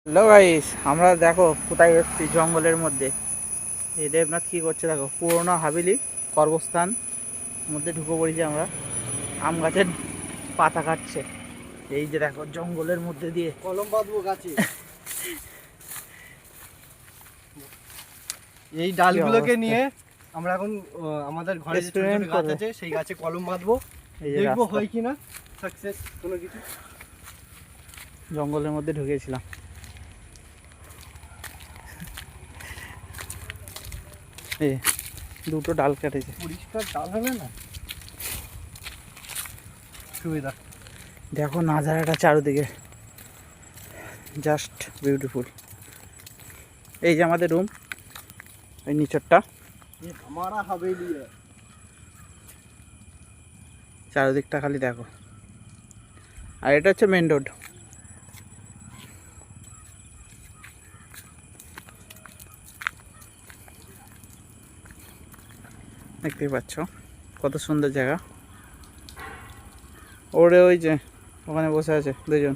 Hello guys, আমরা দেখো কোথায় এসেছি, জঙ্গলের মধ্যে। এই দেবনাথ কি করছে দেখো, পুরোনো হাভেলি কর্মস্থান মধ্যে ঢুকে পড়েছি আমরা। আম গাছের পাতা কাটছে, এই যে দেখো জঙ্গলের মধ্যে দিয়ে কলম বাঁধবো গাছে। এই ডালগুলোকে নিয়ে আমরা এখন আমাদের ঘরে যে ছোট ছোট এক্সপেরিমেন্ট গাছ করবে। আছে সেই গাছে কলম বাঁধবো, এই যে দেখবো রাস্তা, হয় কিনা সাকসেস কোনো কিছু। জঙ্গলের মধ্যে ঢুকেছিলাম। এই দুটো ডাল কেটেছে, পরিষ্কার ডাল হবে না সুবিধা। দেখো নাজারাটা চারদিকে জাস্ট বিউটিফুল। এই যে আমাদের রুম, এই নিচরটা আমারা হাভেলি চারিদিকটা খালি দেখো। আর এটা হচ্ছে মেন রোড। দেখতেই পাচ্ছ কত সুন্দর জায়গা। ওরে ওই যে ওখানে বসে আছে দুজন।